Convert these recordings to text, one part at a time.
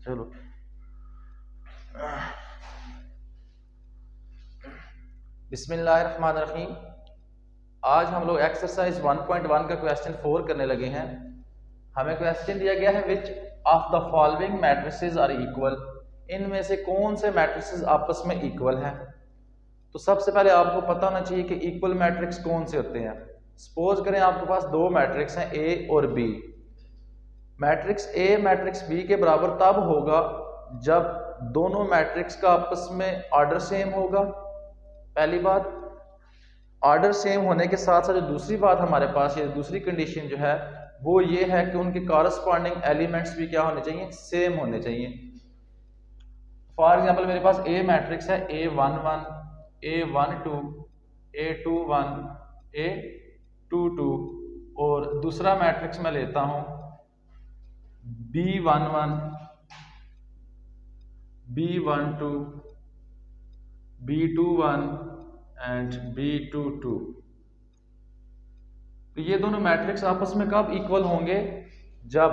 चलो बिस्मिल्लाहिर्रहमानिर्रहीम। आज हम लोग एक्सरसाइज 1.1 का क्वेश्चन 4 करने लगे हैं। हमें क्वेश्चन दिया गया है which of the following matrices are equal, इनमें से कौन से मैट्रिसेस आपस में इक्वल हैं। तो सबसे पहले आपको पता होना चाहिए कि इक्वल मैट्रिक्स कौन से होते हैं। सपोज करें आपके पास दो मैट्रिक्स हैं ए और B. Matrix A matrix B के बराबर तब होगा जब दोनों मैट्रिक्स का आपस में ऑर्डर सेम होगा। पहली बात, ऑर्डर सेम होने के साथ साथ जो दूसरी बात हमारे पास ये दूसरी कंडीशन जो है वो ये है कि उनके कॉरस्पॉन्डिंग एलिमेंट्स भी क्या होने चाहिए, सेम होने चाहिए। फॉर एग्जांपल मेरे पास ए मैट्रिक्स है A11, A12, A21, A22 और दूसरा मैट्रिक्स मैं लेता हूं B11, B12, B21 and B22। तो ये दोनों मैट्रिक्स आपस में कब इक्वल होंगे, जब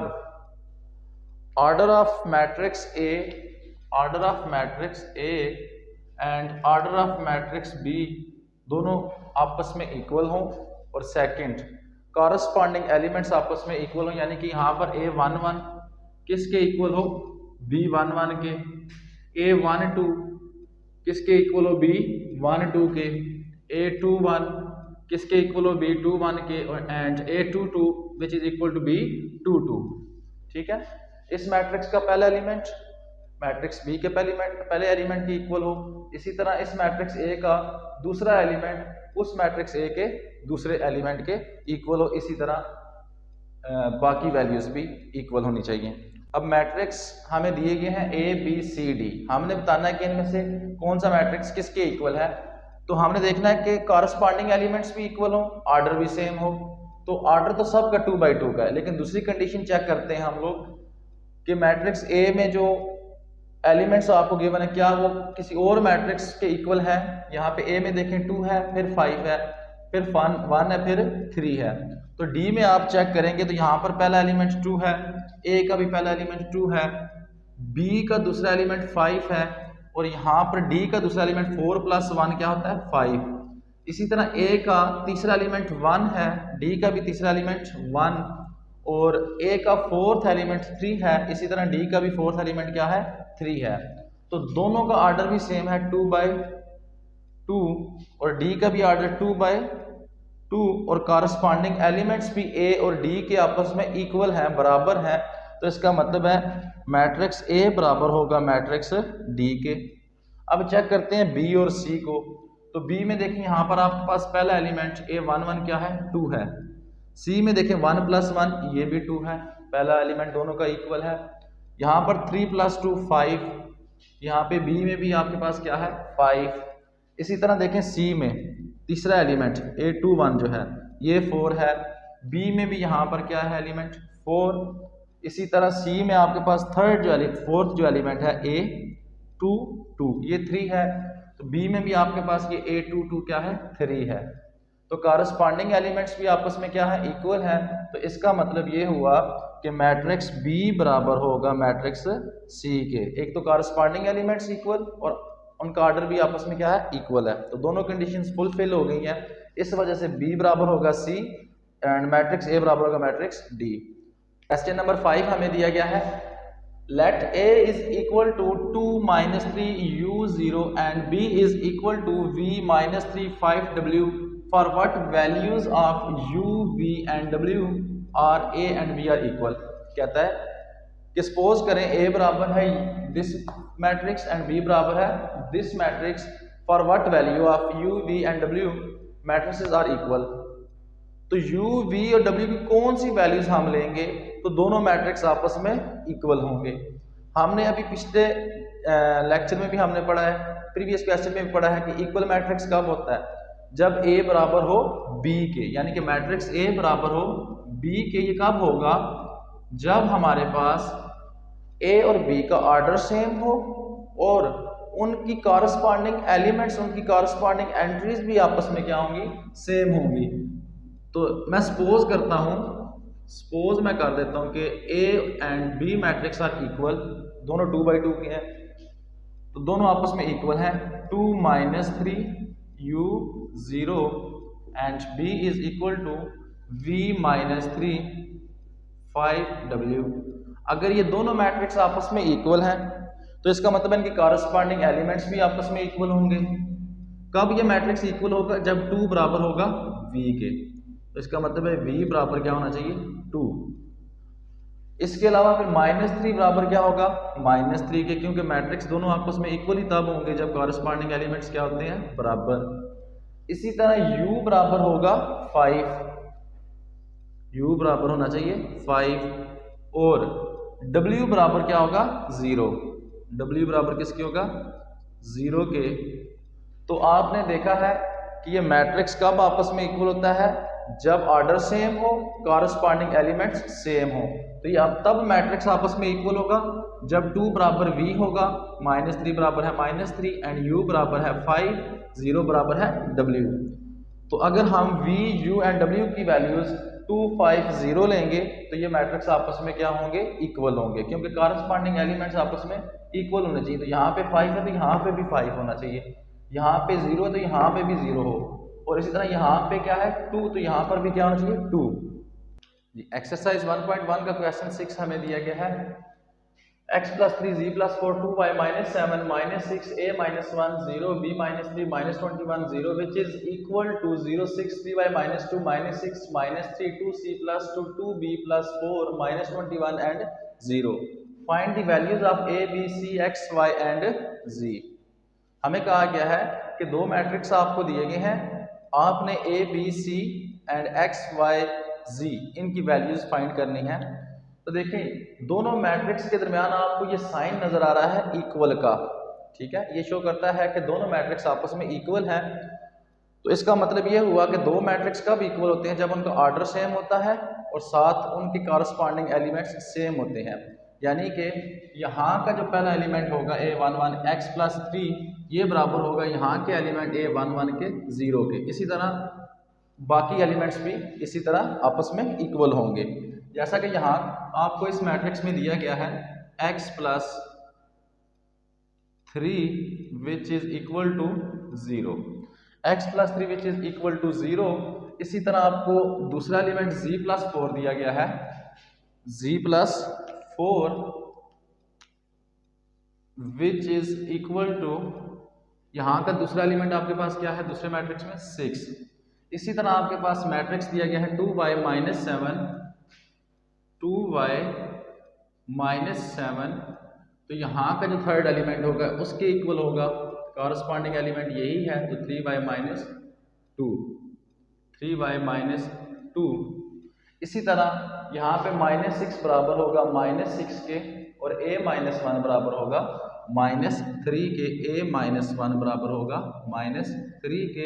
order of matrix A and order of matrix B दोनों आपस में इक्वल हों, और सेकंड कॉरस्पॉन्डिंग एलिमेंट्स आपस में इक्वल हों, यानी कि यहाँ पर A11 किसके इक्वल हो, B11 के, A12 किसके इक्वल हो, B12 के, A21 किसके इक्वल हो, B21 के, and A22 which is equal to B22। ठीक है, इस मैट्रिक्स का पहला एलिमेंट मैट्रिक्स बी के पहले एलिमेंट की इक्वल हो, इसी तरह इस मैट्रिक्स ए का दूसरा एलिमेंट उस मैट्रिक्स ए के दूसरे एलिमेंट के इक्वल हो, इसी तरह बाकी वैल्यूज भी इक्वल होनी चाहिए। अब मैट्रिक्स हमें दिए गए हैं ए बी सी डी, हमने बताना है कि इनमें से कौन सा मैट्रिक्स किसके इक्वल है। तो हमने देखना है कि कॉरस्पॉन्डिंग एलिमेंट्स भी इक्वल हो, ऑर्डर भी सेम हो। तो ऑर्डर तो सबका 2/2 का है, लेकिन दूसरी कंडीशन चेक करते हैं हम लोग कि मैट्रिक्स ए में जो एलिमेंट्स आपको गिवन है क्या वो किसी और मैट्रिक्स के इक्वल है। यहाँ पे ए में देखें 2 है, फिर 5 है, फिर 1 है, फिर 3 है। तो डी में आप चेक करेंगे तो यहाँ पर पहला एलिमेंट 2 है, ए का भी पहला एलिमेंट 2 है, बी का दूसरा एलिमेंट 5 है, और यहाँ पर डी का दूसरा एलिमेंट 4 + 1 क्या होता है 5। इसी तरह ए का तीसरा एलिमेंट 1 है, डी का भी तीसरा एलिमेंट 1, और ए का फोर्थ एलिमेंट 3 है, इसी तरह डी का भी फोर्थ एलिमेंट क्या है 3 है। तो दोनों का ऑर्डर भी सेम है 2/2, और डी का भी ऑर्डर 2/2, और कॉरस्पॉन्डिंग एलिमेंट्स भी ए और डी के आपस में इक्वल हैं, बराबर हैं। तो इसका मतलब है मैट्रिक्स ए बराबर होगा मैट्रिक्स डी के। अब चेक करते हैं बी और सी को। तो बी में देखें यहाँ पर आपके पास पहला एलिमेंट A11 क्या है 2 है, सी में देखें 1 + 1 ये भी 2 है, पहला एलिमेंट दोनों का इक्वल है। यहाँ पर 3 + 2 5, यहाँ पे बी में भी आपके पास क्या है 5। इसी तरह देखें सी में तीसरा एलिमेंट A21 जो है ये 4 है, बी में भी यहाँ पर क्या है एलिमेंट 4। इसी तरह सी में आपके पास फोर्थ जो एलिमेंट है A22 ये 3 है, तो बी में भी आपके पास ये A22 क्या है 3 है। तो कॉरस्पॉन्डिंग एलिमेंट्स भी आपस में क्या है इक्वल है। तो इसका मतलब ये हुआ कि मैट्रिक्स बी बराबर होगा मैट्रिक्स सी के। एक तो कॉरस्पॉन्डिंग एलिमेंट्स इक्वल और उनका ऑर्डर भी आपस में क्या है इक्वल है। तो दोनों कंडीशंस फुलफिल हो गई हैं, इस वजह से बी बराबर होगा सी एंड मैट्रिक्स ए बराबर होगा मैट्रिक्स डी। क्वेश्चन नंबर 5 हमें दिया गया है late a is equal to 2 - 3 u0 and b is equal to v - 3 5 w for what values of u v and w are a and b are equal। कहता है कि suppose करें a बराबर है दिस मैट्रिक्स एंड b बराबर है this matrix for what value of u v and w matrices are equal. तो u v और w की कौन सी वैल्यूज हम लेंगे तो दोनों मैट्रिक्स आपस में इक्वल होंगे। हमने अभी पिछले लेक्चर में भी हमने पढ़ा है, प्रीवियस क्वेश्चन में भी पढ़ा है कि इक्वल मैट्रिक्स कब होता है, जब a बराबर हो b के, यानी कि मैट्रिक्स a बराबर हो b के। ये कब होगा, जब हमारे पास a और b का ऑर्डर सेम हो और उनकी कॉरस्पॉन्डिंग एलिमेंट्स, उनकी कॉरस्पॉन्डिंग एंट्रीज भी आपस में क्या होंगी, सेम होंगी। तो मैं सपोज करता हूं सपोज मैं कर देता हूं कि A and B matrix are equal, दोनों 2 बाई 2 के हैं, तो दोनों आपस में इक्वल हैं। 2 minus 3 u 0 and b is equal to v minus 3 5w। अगर ये दोनों मैट्रिक्स आपस में इक्वल हैं तो इसका मतलब है इनके कॉरस्पॉन्डिंग एलिमेंट्स भी आपस में इक्वल होंगे। कब ये मैट्रिक्स इक्वल होगा? जब 2 बराबर होगा v के। तो इसका मतलब है v बराबर क्या होना चाहिए? 2। इसके अलावा फिर -3 बराबर क्या होगा? -3 के, क्योंकि मैट्रिक्स दोनों आपस में इक्वल ही तब होंगे जब कॉरस्पॉन्डिंग एलिमेंट्स क्या होते हैं? बराबर। इसी तरह u बराबर होगा 5, u बराबर होना चाहिए 5, और w बराबर क्या होगा? 0। w बराबर किसके होगा? 0 के। तो आपने देखा है कि ये मैट्रिक्स कब आपस में इक्वल होता है? जब ऑर्डर सेम हो, कॉरस्पॉन्डिंग एलिमेंट्स सेम हो। तो ये अब तब मैट्रिक्स आपस में इक्वल होगा जब 2 बराबर v होगा, -3 बराबर है -3 एंड u बराबर है 5, 0 बराबर है w। तो अगर हम v, u एंड w की वैल्यूज 2, 5, 0 लेंगे तो ये मैट्रिक्स आपस में क्या होंगे? इक्वल होंगे, क्योंकि कॉरस्पॉन्डिंग एलिमेंट्स आपस में इक्वल होने चाहिए। तो यहाँ पे 5 है तो यहाँ पे भी 5 होना चाहिए, यहाँ पे 0 है तो यहाँ पे भी 0 हो, और इसी तरह यहाँ पे क्या है? 2, तो यहाँ पर भी क्या होना चाहिए? 2। एक्सरसाइज 1.1 का क्वेश्चन 6 हमें दिया गया है x + 3 z + 4 2y - 7 - 6 a - 1 0 b - 3 - 21 0 which is equal to 0 6 3y - 2 - 6 - 3 2c + 2 2b + 4 - 21 and 0। Find the values of a b c x y and z। हमें कहा गया है कि दो मैट्रिक्स आपको दिए गए हैं, आपने A B C and X Y Z इनकी वैल्यूज फाइंड करनी है। तो देखें दोनों मैट्रिक्स के दरमियान आपको ये साइन नजर आ रहा है इक्वल का, ठीक है, ये शो करता है कि दोनों मैट्रिक्स आपस में इक्वल हैं। तो इसका मतलब ये हुआ कि दो मैट्रिक्स कब इक्वल होते हैं? जब उनका ऑर्डर सेम होता है और साथ उनके कॉरस्पॉन्डिंग एलिमेंट्स सेम होते हैं। यानी कि यहाँ का जो पहला एलिमेंट होगा a11 x + 3 ये बराबर होगा यहाँ के एलिमेंट a11 के 0 के। इसी तरह बाकी एलिमेंट्स भी इसी तरह आपस में इक्वल होंगे। जैसा कि यहाँ आपको इस मैट्रिक्स में दिया गया है x + 3 which is equal to 0, x + 3 which is equal to 0। इसी तरह आपको दूसरा एलिमेंट z + 4 दिया गया है, z + 4 which is equal to, यहाँ का दूसरा एलिमेंट आपके पास क्या है दूसरे मैट्रिक्स में? 6। इसी तरह आपके पास मैट्रिक्स दिया गया है 2y - 7 2y - 7, तो यहाँ का जो थर्ड एलिमेंट होगा उसके इक्वल होगा, कॉरस्पॉन्डिंग एलिमेंट यही है, तो 3y - 2 3y - 2। इसी तरह यहाँ पे -6 बराबर होगा -6 के, और a - 1 बराबर होगा -3 के, a - 1 बराबर होगा -3 के,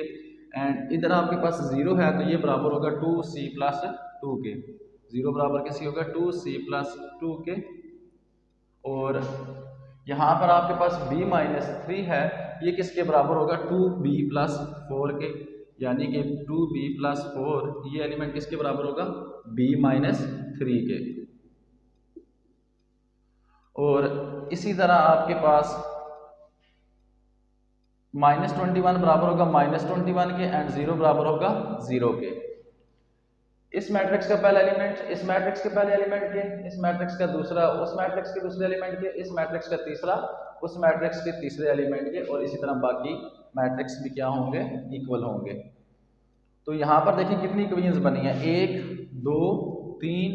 एंड इधर आपके पास 0 है तो ये बराबर होगा 2c + 2 के। 0 बराबर किसी होगा 2c + 2 के, और यहाँ पर आपके पास b - 3 है, ये किसके बराबर होगा? 2b + 4 के, यानी कि 2b + 4 ये एलिमेंट किसके बराबर होगा? b - 3 के। और इसी तरह आपके पास -21 बराबर होगा -21 के, एंड 0 बराबर होगा 0 के। इस मैट्रिक्स का पहला एलिमेंट इस मैट्रिक्स के पहले एलिमेंट के, इस मैट्रिक्स का दूसरा उस मैट्रिक्स के दूसरे एलिमेंट के, इस मैट्रिक्स का तीसरा उस मैट्रिक्स के तीसरे एलिमेंट के, और इसी तरह बाकी मैट्रिक्स भी क्या होंगे? इक्वल होंगे। तो यहाँ पर देखिए कितनी इक्वेशंस बनी है, 1 2 3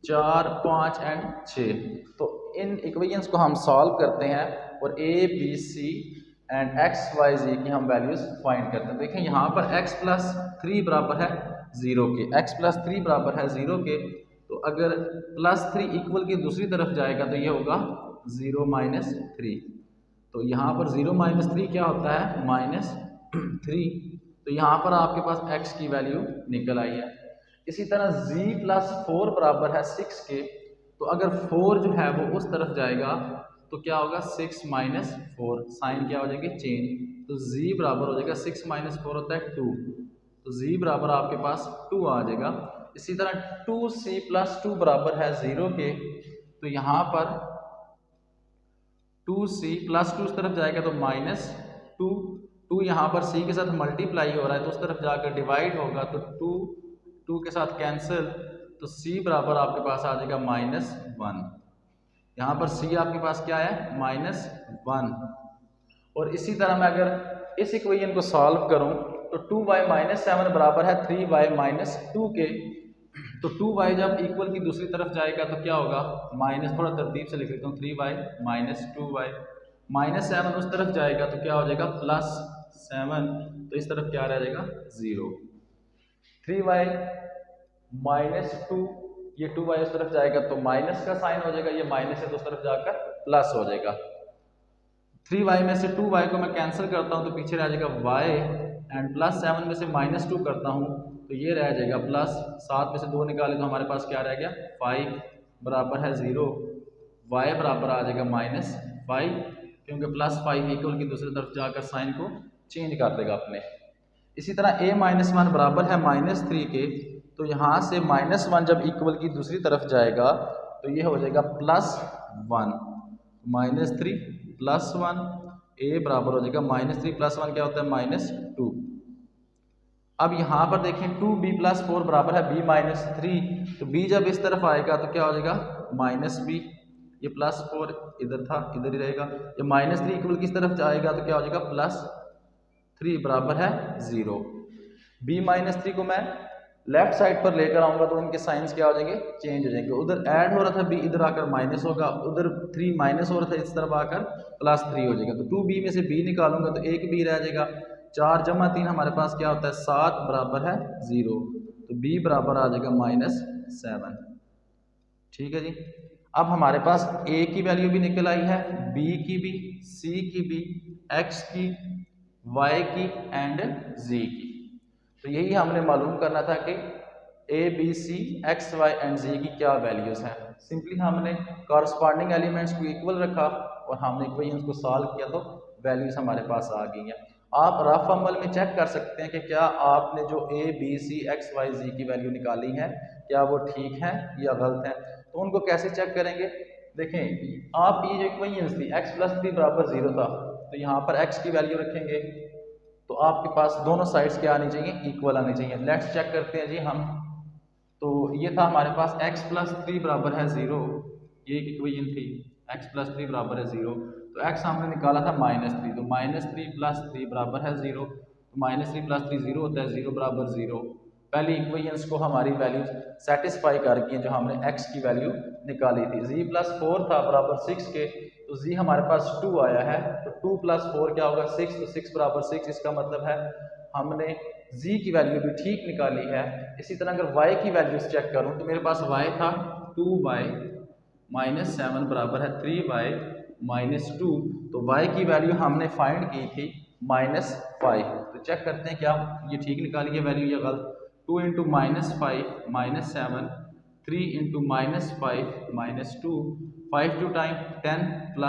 4 5 एंड 6। तो इन इक्वेशंस को हम सॉल्व करते हैं और a b c and x y z की हम वैल्यूज फाइंड करते हैं। देखें यहाँ पर x + 3 बराबर है 0 के, x + 3 बराबर है 0 के, तो अगर +3 इक्वल की दूसरी तरफ जाएगा तो ये होगा 0 - 3। तो यहाँ पर 0 - 3 क्या होता है? -3। तो यहाँ पर आपके पास x की वैल्यू निकल आई है। इसी तरह z + 4 बराबर है 6 के, तो अगर 4 जो है वो उस तरफ जाएगा तो क्या होगा? 6 - 4, साइन क्या हो जाएगी? चेंज। तो z बराबर हो जाएगा 6 - 4 होता है 2, तो z बराबर आपके पास 2 आ जाएगा। इसी तरह 2c+2 बराबर है 0 के, तो यहाँ पर 2c+2 उस तरफ जाएगा तो -2, 2 यहाँ पर c के साथ मल्टीप्लाई हो रहा है तो उस तरफ जाकर डिवाइड होगा, तो 2 के साथ कैंसिल, तो c बराबर आपके पास आ जाएगा -1। यहाँ पर c आपके पास क्या है, -1। और इसी तरह मैं अगर इस इक्वेशन को सॉल्व करूं तो 2y-7 बराबर है 3y-2 के, तो 2y जब इक्वल की दूसरी तरफ जाएगा तो क्या होगा, माइनस, थोड़ा तरतीब से लिख लेता हूँ, 3y-2y, -7 उस तरफ जाएगा तो क्या हो जाएगा, +7, तो इस तरफ क्या रह जाएगा, 0। 3y-2, ये 2y उस तरफ जाएगा तो माइनस का साइन हो जाएगा, ये माइनस है तो उस तरफ जाकर प्लस हो जाएगा। 3y में से 2y को मैं कैंसिल करता हूँ तो पीछे रह जाएगा y, एंड +7 में से -2 करता हूँ तो ये रह जाएगा +7 में से 2 निकाले तो हमारे पास क्या रह गया, 5 बराबर है 0, y बराबर आ जाएगा -5, क्योंकि +5 इक्वल की दूसरी तरफ जाकर साइन को चेंज कर देगा अपने। इसी तरह a-1 बराबर है -3 के, तो यहाँ से -1 जब इक्वल की दूसरी तरफ जाएगा तो ये हो जाएगा +1, -3 +1, a बराबर हो जाएगा -3 +1 क्या होता है, -2। अब यहाँ पर देखें 2b+4 बराबर है b-3, तो b जब इस तरफ आएगा तो क्या हो जाएगा, -b, ये +4 इधर था, इधर ही रहेगा, ये -3 इक्वल किस तरफ जाएगा तो क्या हो जाएगा, +3 बराबर है 0। b-3 को मैं लेफ्ट साइड पर लेकर आऊंगा तो उनके साइंस क्या हो जाएंगे, चेंज हो जाएंगे। उधर ऐड हो रहा था b, इधर आकर माइनस होगा, उधर 3 माइनस हो रहा था, इस तरफ आकर +3 हो जाएगा। तो 2b में से b निकालूंगा तो एक b रह जाएगा, 4 जमा 3 हमारे पास क्या होता है, 7 बराबर है 0, तो b बराबर आ जाएगा -7। ठीक है जी। अब हमारे पास a की वैल्यू भी निकल आई है, b की भी, c की भी, x की, y की एंड z की। तो यही हमने मालूम करना था कि a, b, c, x, y and z की क्या वैल्यूज हैं। सिंपली हमने कॉरस्पॉन्डिंग एलिमेंट्स को इक्वल रखा और हमने इक्वेशंस को सॉल्व किया तो वैल्यूज हमारे पास आ गई हैं। आप रफ अमल में चेक कर सकते हैं कि क्या आपने जो a, b, c, x, y, z की वैल्यू निकाली है क्या वो ठीक है या गलत है। तो उनको कैसे चेक करेंगे, देखें आप ये जो इक्वेशंस थी x + 3 बराबर 0 था, तो यहाँ पर x की वैल्यू रखेंगे तो आपके पास दोनों साइड्स क्या आनी चाहिए, इक्वल आनी चाहिए। लेट्स चेक करते हैं जी हम। तो ये था हमारे पास x + 3 बराबर है 0, ये एक इक्वेशन थी, x + 3 बराबर है 0, तो x हमने निकाला था -3, तो -3 + 3 बराबर है 0, तो -3 + 3 0 होता है, 0 बराबर 0। पहली इक्वेशंस को हमारी वैल्यूज सेटिस्फाई कर गई हैं जो हमने x की वैल्यू निकाली थी। z + 4 था बराबर 6 के, तो z हमारे पास 2 आया है, तो 2 + 4 क्या होगा, 6, तो 6 बराबर 6, इसका मतलब है हमने z की वैल्यू भी ठीक निकाली है। इसी तरह अगर y की वैल्यूज चेक करूं तो मेरे पास y था 2y - 7 बराबर है 3y - 2, तो y की वैल्यू हमने फाइंड की थी -5। तो चेक करते हैं क्या ये ठीक निकाली है वैल्यू या गलत। 2 × -5 - 7, 3 × -5 - 2, 5 2 time 10 ±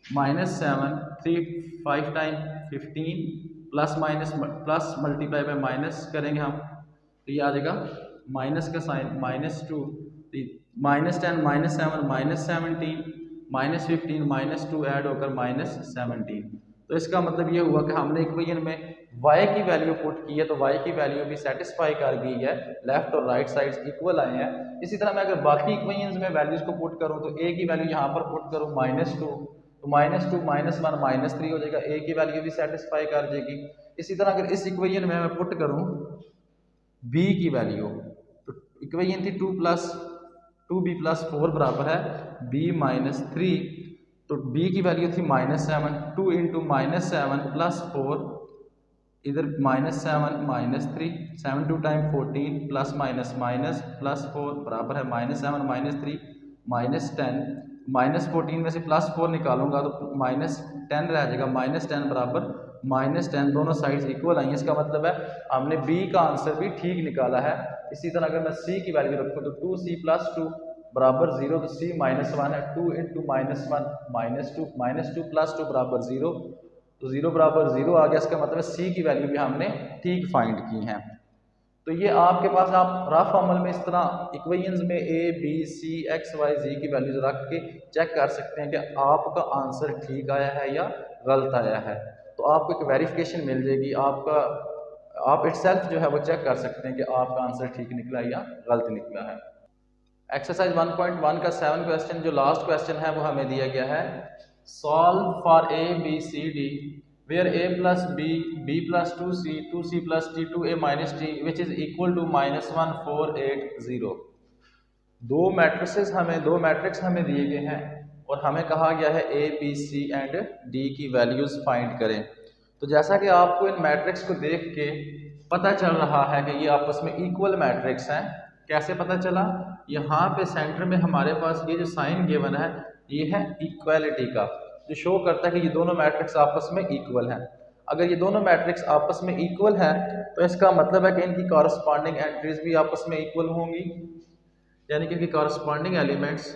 -7, 3 5 time 15 plus multiply by minus करेंगे हम तो ये आ जाएगा माइनस का साइन -2, -10 -7 -17 -15 -2 ऐड होकर -17। तो इसका मतलब ये हुआ कि हमने इक्वेशन में y की वैल्यू पुट की है तो y की वैल्यू भी सेटिस्फाई कर गई है, लेफ्ट और राइट साइड्स इक्वल आए हैं। इसी तरह मैं अगर बाकी इक्वेशंस में वैल्यूज को पुट करूं तो a की वैल्यू यहाँ पर पुट करूं -2, तो -2 -1 -3 हो जाएगा, a की वैल्यू भी सेटिस्फाई कर जाएगी। इसी तरह अगर इस इक्वेशन में मैं पुट करूं b की वैल्यू, तो इक्वेशन थी 2b + 4 बराबर है b - 3, तो b की वैल्यू थी -7, 2 × -7 + 4, इधर -7 - 3, 7 2 time 14 plus minus minus plus 4 बराबर है -7 -3 -10, -14 में से +4 निकालूंगा तो -10 रह जाएगा, -10 बराबर -10, दोनों साइड्स इक्वल आई हैं। इसका मतलब है हमने b का आंसर भी ठीक निकाला है। इसी तरह अगर मैं c की वैल्यू रखूँ तो 2c + 2 बराबर 0, तो c -1 है, 2 × -1 -2 + 2 बराबर 0, तो 0 बराबर 0 आ गया। इसका मतलब है c की वैल्यू भी हमने ठीक फाइंड की है। तो ये आपके पास आप रफ अमल में इस तरह इक्वेशंस में A B C X Y Z की वैल्यूज रख के चेक कर सकते हैं कि आपका आंसर ठीक आया है या गलत आया है। तो आपको एक वेरिफिकेशन मिल जाएगी, आप इटसेल्फ जो है वो चेक कर सकते हैं कि आपका आंसर ठीक निकला या गलत निकला है। एक्सरसाइज 1.1 का 7 क्वेश्चन, जो लास्ट क्वेश्चन है वो हमें दिया गया है, solve for A B C D where a plus b, b plus 2c, 2c plus d, 2a minus d which is equal to -1 4 8 0। दो मैट्रिक्स हमें दिए गए हैं और हमें कहा गया है a, b, c and d की वैल्यूज फाइंड करें। तो जैसा कि आपको इन मैट्रिक्स को देख के पता चल रहा है कि ये आपस में इक्वल मैट्रिक्स हैं। कैसे पता चला? यहाँ पे सेंटर में हमारे पास ये जो साइन गिवन है ये है इक्वालिटी का, जो शो करता है कि ये दोनों मैट्रिक्स आपस में इक्वल हैं। अगर ये दोनों मैट्रिक्स आपस में इक्वल हैं तो इसका मतलब है कि इनकी कॉरस्पॉन्डिंग एंट्रीज भी आपस में इक्वल होंगी, यानी कि इनकी corresponding elements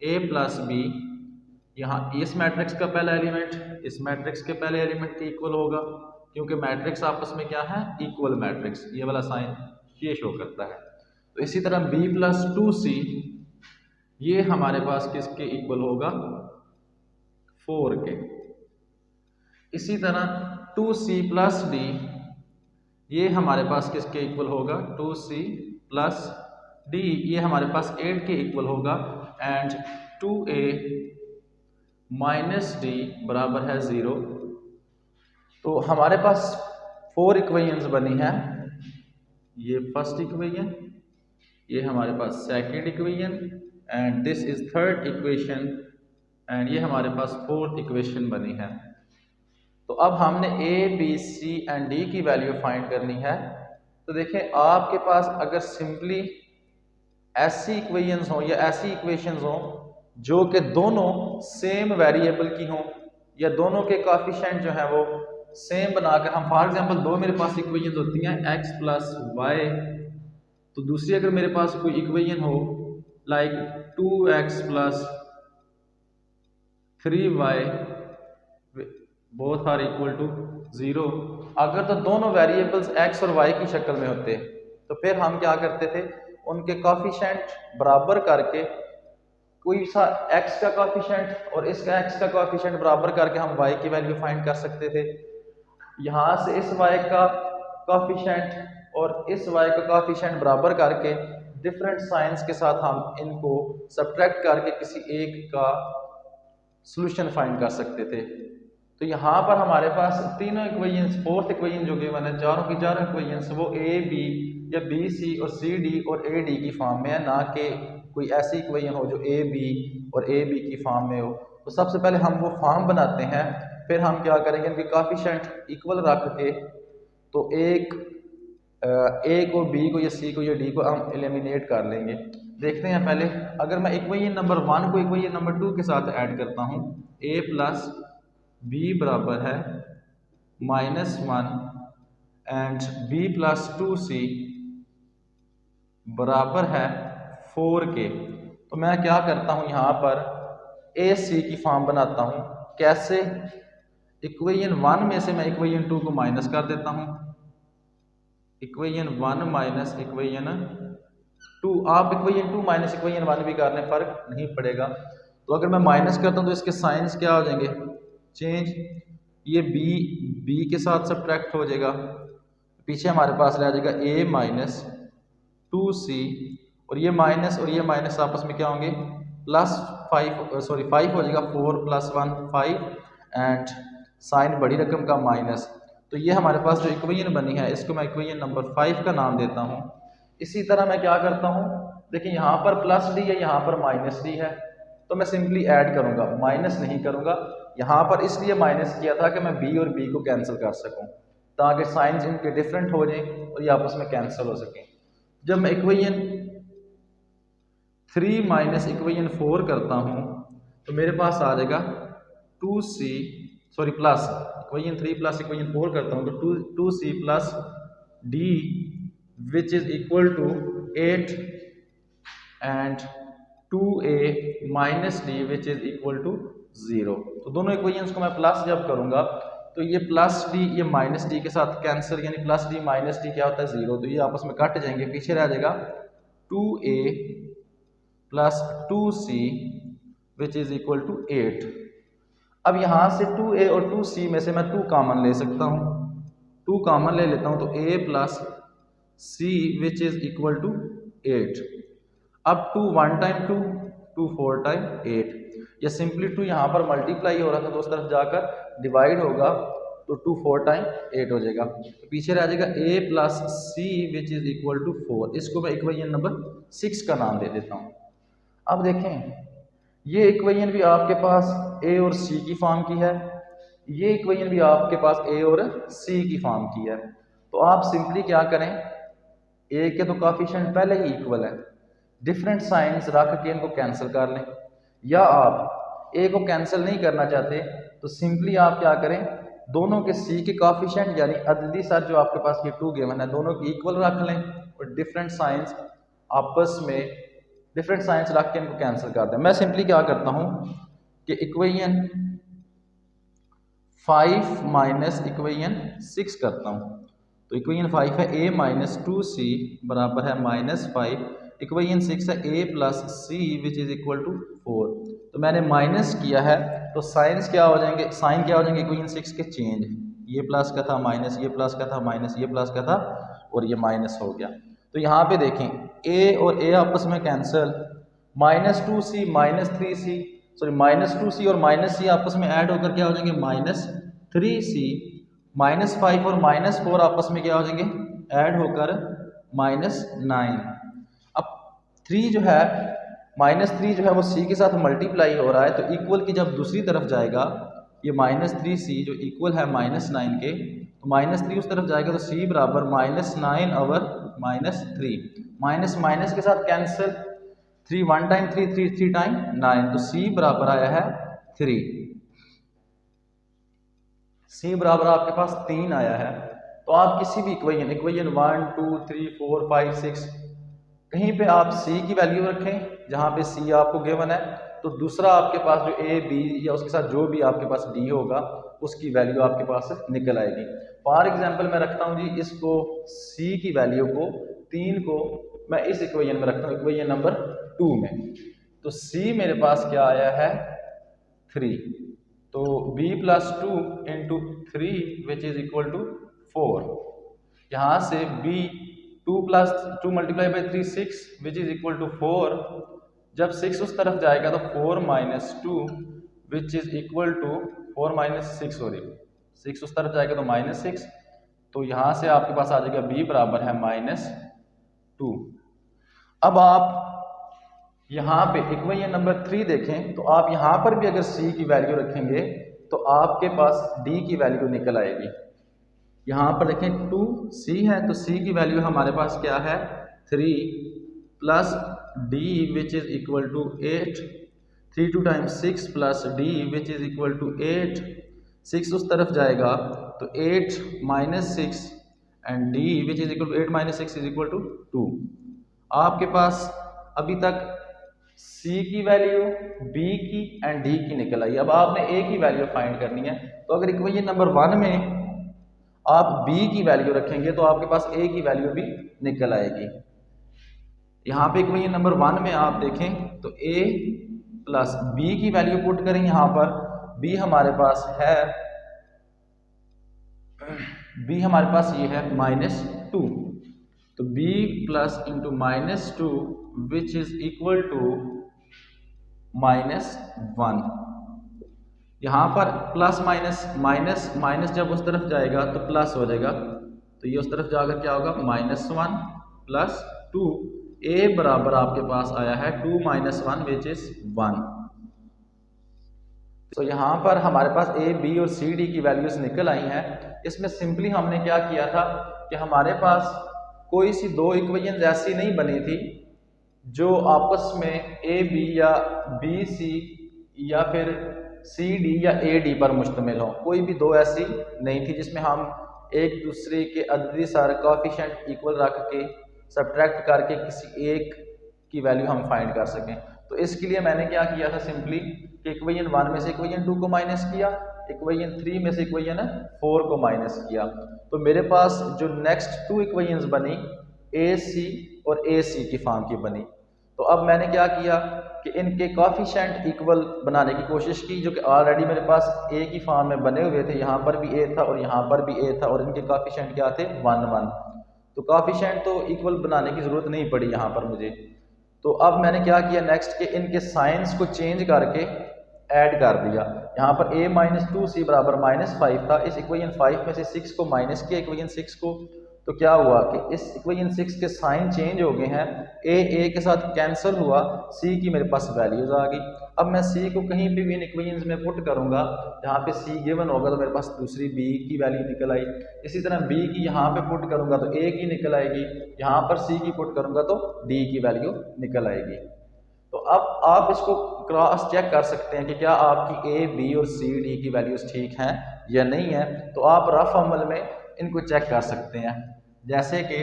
a plus B, यहाँ इस मैट्रिक्स का पहला एलिमेंट इस मैट्रिक्स के पहले एलिमेंट के इक्वल होगा, क्योंकि मैट्रिक्स आपस में क्या है? Equal matrix. ये वाला साइन ये शो करता है। तो इसी तरह b प्लस 2c ये हमारे पास किसके इक्वल होगा? 4 के। इसी तरह 2c प्लस d ये हमारे पास किसके इक्वल होगा? 2c प्लस d ये हमारे पास 8 के इक्वल होगा एंड 2a माइनस d बराबर है 0। तो हमारे पास 4 इक्वेशंस बनी हैं। ये फर्स्ट इक्वेशन, ये हमारे पास second equation and this is third equation and ये हमारे पास फोर्थ इक्वेशन बनी है। तो अब हमने A B C and D की वैल्यू फाइंड करनी है। तो देखें, आपके पास अगर सिंपली ऐसी इक्वेशंस हो या ऐसी इक्वेशंस हो जो कि दोनों सेम वेरिएबल की हों या दोनों के कोएफिशिएंट जो है वो सेम बनाकर हम, फॉर एग्जांपल दो मेरे पास इक्वेशंस होती हैं x प्लस वाई, तो दूसरी अगर मेरे पास कोई इक्वेशन हो like 2x plus 3y both are equal to 0, अगर तो दोनों वेरिएबल्स x और y की शक्ल में होते तो फिर हम क्या करते थे? उनके कोएफिशिएंट बराबर करके कोई सा x का कोएफिशिएंट और इसका x का कोएफिशिएंट बराबर करके हम y की वैल्यू फाइंड कर सकते थे। यहाँ से इस y का कोएफिशिएंट और इस y का कोएफिशिएंट बराबर करके डिफरेंट साइंस के साथ हम इनको सब्ट्रैक्ट करके किसी एक का सॉल्यूशन फाइंड कर सकते थे। तो यहाँ पर हमारे पास तीनों इक्वेशंस, फोर्थ इक्वेशन जो गिवन है, चारों की चारों इक्वेशंस वो ए बी या बी सी और सी डी और ए डी की फॉर्म में है, ना कि कोई ऐसी इक्वेशन हो जो ए बी और ए बी की फॉर्म में हो। तो सबसे पहले हम वो फॉर्म बनाते हैं, फिर हम क्या करेंगे? इनके कोएफिशिएंट इक्वल रख के तो एक ए को, बी को या सी को या डी को हम एलिमिनेट कर लेंगे। देखते हैं पहले, अगर मैं इक्वेशन नंबर 1 को इक्वेशन नंबर 2 के साथ ऐड करता हूँ, a प्लस बी बराबर है -1 एंड b प्लस 2c बराबर है 4 के। तो मैं क्या करता हूँ? यहाँ पर a c की फॉर्म बनाता हूँ। कैसे? इक्वेशन 1 में से मैं इक्वेशन 2 को माइनस कर देता हूँ, इक्वेशन 1 माइनस इक्वेशन 2। आप इक्वेशन 2 माइनस इक्वेशन 1 भी करने फर्क नहीं पड़ेगा। तो अगर मैं माइनस करता हूँ तो इसके साइंस क्या हो जाएंगे? चेंज। ये b के साथ सब्ट्रैक्ट हो जाएगा, पीछे हमारे पास रह जाएगा a माइनस 2c और ये माइनस आपस में क्या होंगे? प्लस 5 हो जाएगा, 4 प्लस 1 5 एंड साइन बड़ी रकम का माइनस। तो ये हमारे पास जो इक्वेशन बनी है इसको मैं इक्वेशन नंबर 5 का नाम देता हूँ। इसी तरह मैं क्या करता हूँ? देखिए, यहाँ पर प्लस डी है, यहाँ पर माइनस डी है, तो मैं सिंपली ऐड करूँगा, माइनस नहीं करूँगा। यहाँ पर इसलिए माइनस किया था कि मैं बी और बी को कैंसिल कर सकूँ, ताकि साइंस इनके डिफरेंट हो जाएं और ये आपस में कैंसिल हो सकें। जब मैं इक्वेशन 3 माइनस इक्वेशन 4 करता हूँ तो मेरे पास आ जाएगा प्लस इक्वेशन 3 प्लस इक्वेशन 4 करता हूँ तो 2c plus d which is equal to 8 and 2a minus D which is equal to 0। तो दोनों इक्वेशंस को मैं प्लस जब करूंगा तो ये प्लस डी ये माइनस डी के साथ कैंसिल, यानी प्लस डी माइनस डी क्या होता है 0, तो ये आपस में कट जाएंगे, पीछे रह जाएगा 2a plus 2c which is equal to 8। अब यहाँ से 2a और 2c में से मैं 2 कॉमन ले सकता हूँ, 2 कॉमन ले लेता हूँ, तो a plus c which is equal to 8। अब 2 1 टाइम 2, 2 4 टाइम 8, या सिंपली 2 यहाँ पर मल्टीप्लाई हो रहा था तो उस तरफ जाकर डिवाइड होगा, तो 2 4 टाइम 8 हो जाएगा, तो पीछे रह जाएगा a plus c which is equal to 4। इसको मैं इक्वेशन नंबर 6 का नाम दे देता हूँ। अब देखें ये इक्वेशन भी आपके पास a और c की फॉर्म की है, ये इक्वेशन भी आपके पास a और c की फॉर्म की है, तो आप सिंपली क्या करें, a के तो कोफिशिएंट पहले ही इक्वल है, डिफरेंट साइंस रख के इनको कैंसिल कर लें, या आप a को कैंसिल नहीं करना चाहते तो सिंपली आप क्या करें, दोनों के c के कोफिशिएंट यानी अददी साथ जो आपके पास ये 2 गिवन है दोनों की इक्वल रख लें और डिफरेंट साइंस आपस में डिफरेंट साइंस रख के इनको कैंसिल कर दें। मैं सिंपली क्या करता हूं कि इक्वेशन 5 माइनस इक्वेशन 6 करता हूं, तो इक्वेशन 5 है a माइनस 2c बराबर है -5, इक्वेशन 6 है a plus c which is equal to 4, तो मैंने माइनस किया है तो साइंस क्या हो जाएंगे, साइन क्या हो जाएंगे इक्वेशन 6 के चेंज, ये प्लस का था माइनस, ये प्लस का था माइनस, ये प्लस का था और ये माइनस हो गया। तो यहाँ पे देखें a और a आपस में cancel, -2c -3c sorry -2c और -c आपस में ऐड होकर क्या हो जाएंगे -3c, -5 और -4 आपस में क्या हो जाएंगे ऐड होकर -9। अब 3 जो है -3 जो है वो c के साथ मल्टीप्लाई हो रहा है, तो इक्वल की जब दूसरी तरफ जाएगा ये -3c जो इक्वल है -9 के, तो -3 उस तरफ जाएगा तो c बराबर -9 ओवर -3, माइनस माइनस के साथ कैंसिल, 3 1 टाइम 3 3 टाइम 9, तो c बराबर आया है 3, c बराबर आपके पास 3 आया है। तो आप किसी भी इक्वेशन 1 2 3 4 5 6 कहीं पे आप c की वैल्यू रखें जहां पे c आपको गिवन है, तो दूसरा आपके पास जो a b या उसके साथ जो भी आपके पास d होगा उसकी वैल्यू आपके पास निकल आएगी। फॉर एग्जांपल मैं रखता हूं जी इसको c की वैल्यू को 3 को मैं इस इक्वेशन में रखता हूं, इक्वेशन नंबर 2 में, तो c मेरे पास क्या आया है 3, तो b plus 2 into 3 which is equal to 4, यहाँ से b 2 plus 2 multiply by 3 6 which is equal to 4, जब 6 उस तरफ जाएगा तो 4 minus 2 which is equal to 4 minus 6 sorry 6 उस तरफ जाएगा तो -6, तो यहाँ से आपके पास आ जाएगा b बराबर है -2। अब आप यहाँ पे इक्वेशन नंबर 3 देखें तो आप यहाँ पर भी अगर c की वैल्यू रखेंगे तो आपके पास d की वैल्यू निकल आएगी। यहाँ पर देखें 2c है तो c की वैल्यू हमारे पास क्या है 3 plus d which is equal to 8, 3 2 times 6 plus d which is equal to 8, 6 उस तरफ जाएगा तो 8 minus 6 and d which is equal to 8 minus 6 is equal to 2। आपके पास अभी तक c की वैल्यू, b की एंड d की निकल आई। अब आपने a की वैल्यू फाइंड करनी है, तो अगर इक्वेशन नंबर 1 में आप b की वैल्यू रखेंगे तो आपके पास a की वैल्यू भी निकल आएगी। यहाँ पे इक्वेशन नंबर 1 में आप देखें तो a प्लस b की वैल्यू पुट करें, यहाँ पर b हमारे पास है, b हमारे पास ये है -2, तो b plus into -2 which is equal to -1। यहाँ पर प्लस माइनस माइनस माइनस जब उस तरफ जाएगा तो प्लस हो जाएगा, तो ये उस तरफ जाकर क्या होगा -1 प्लस 2, a बराबर आपके पास आया है 2 - 1 विच इज 1। तो यहाँ पर हमारे पास a, b और c, d की वैल्यूज निकल आई हैं। इसमें सिंपली हमने क्या किया था कि हमारे पास कोई सी दो इक्वेशन ऐसी नहीं बनी थी जो आपस में a b या b c या फिर c d या a d पर मुश्तमिल हो, कोई भी दो ऐसी नहीं थी जिसमें हम एक दूसरे के अददी सारे कोएफिशिएंट इक्वल रख के सब्ट्रैक्ट करके किसी एक की वैल्यू हम फाइंड कर सकें। तो इसके लिए मैंने क्या किया था, सिंपली कि इक्वेशन 1 में से इक्वेशन 2 को माइनस किया, इक्वेशन 3 में से इक्वेशन 4 को माइनस किया, तो मेरे पास जो नेक्स्ट 2 इक्वेशंस बनी ए सी और ए सी की फॉर्म की बनी। तो अब मैंने क्या किया कि इनके कोफिशिएंट इक्वल बनाने की कोशिश की, जो कि ऑलरेडी मेरे पास ए की फॉर्म में बने हुए थे, यहाँ पर भी ए था और यहाँ पर भी ए था, और इनके कोफिशिएंट क्या थे 1 1। तो कोफिशिएंट तो इक्वल बनाने की ज़रूरत नहीं पड़ी यहाँ पर मुझे। तो अब मैंने क्या किया नेक्स्ट के इनके साइंस को चेंज करके ऐड कर दिया। यहाँ पर a माइनस 2c बराबर -5 था, इस इक्वेशन 5 में से 6 को माइनस किया इक्वेशन 6 को, तो क्या हुआ कि इस इक्वेशन 6 के साइन चेंज हो गए हैं, a के साथ कैंसिल हुआ, c की मेरे पास वैल्यूज आ गई। अब मैं c को कहीं पे भी इन इक्वेशंस में पुट करूंगा, जहाँ पे c गिवन होगा तो मेरे पास दूसरी b की वैल्यू निकल आई, इसी तरह b की यहाँ पे पुट करूंगा तो a की निकल आएगी, यहाँ पर c की पुट करूंगा तो d की वैल्यू निकल आएगी। तो अब आप इसको क्रॉस चेक कर सकते हैं कि क्या आपकी a, b और c, d की वैल्यूज ठीक हैं या नहीं है। तो आप रफ अमल में इनको चेक कर सकते हैं, जैसे कि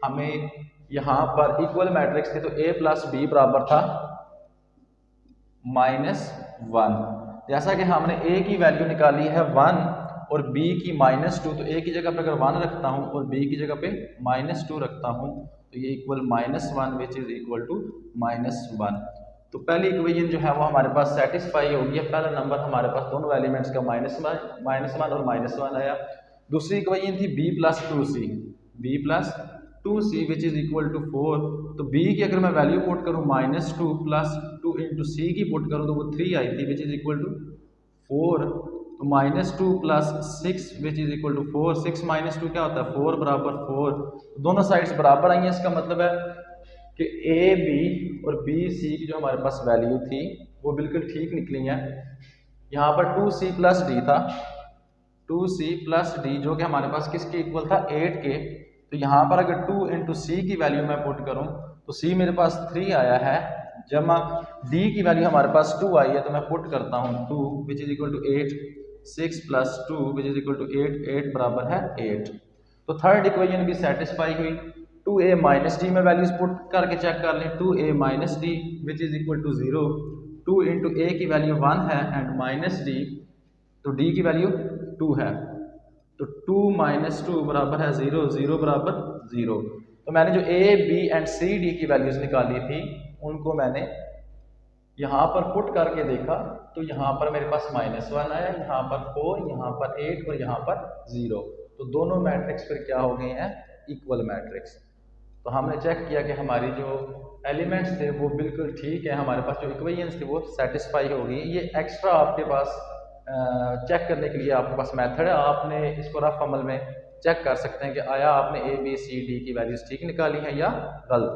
हमें यहाँ पर इक्वल मैट्रिक्स थे तो a प्लस b बराबर था -1। जैसा कि हमने a की वैल्यू निकाली है 1 और b की -2, तो a की जगह पे अगर 1 रखता हूँ और b की जगह पे -2 रखता हूँ तो ये equal -1 which is equal to -1। तो पहली इक्वेशन जो है वो हमारे पास सेटिस्फाई हो गई है, पहला नंबर हमारे पास दोनों एलिमेंट्स का -1 और -1 आया। दूसरी इक्वेशन थी b plus 2c which is equal to 4, तो b की अगर मैं वैल्यू पुट करूँ -2 प्लस 2 इंटू c की पुट करूँ तो वो 3 आई थी विच इज इक्वल टू 4, तो -2 plus 6 which is equal to 4, 6 -2 क्या होता है 4 बराबर 4, दोनों साइड्स बराबर आई हैं। इसका मतलब है कि a b और b c की जो हमारे पास वैल्यू थी वो बिल्कुल ठीक निकली है। यहाँ पर 2c प्लस d था, 2c प्लस d जो कि हमारे पास किसके इक्वल था 8 के, तो यहाँ पर अगर 2 इंटू सी की वैल्यू मैं पुट करूँ तो c मेरे पास 3 आया है, जमा d की वैल्यू हमारे पास 2 आई है, तो मैं पुट करता हूँ 2 which is equal to 8, 6 plus 2 which is equal to 8, 8 बराबर है 8। तो थर्ड इक्वेशन भी सेटिस्फाई हुई। 2a माइनस डी में वैल्यूज पुट करके चेक कर लें, 2a minus D which is equal to 0, 2 into A की वैल्यू 1 है एंड माइनस डी, तो d की वैल्यू 2 है, तो 2 माइनस 2 बराबर है 0, 0 बराबर 0। तो मैंने जो a, b and c, d की वैल्यूज निकाली थी उनको मैंने यहाँ पर पुट करके देखा, तो यहाँ पर मेरे पास -1 आया, यहाँ पर 4, यहाँ पर 8 और यहाँ पर 0। तो दोनों मैट्रिक्स फिर क्या हो गए हैं इक्वल मैट्रिक्स। तो हमने चेक किया कि हमारी जो एलिमेंट्स थे वो बिल्कुल ठीक है, हमारे पास जो इक्वेशंस थी वो सेटिस्फाई हो गई। ये एक्स्ट्रा आपके पास चेक करने के लिए आपके पास मेथड है, आपने इसको रफ अमल में चेक कर सकते हैं कि आया आपने ए बी सी डी की वैल्यूज ठीक निकाली है या गलत।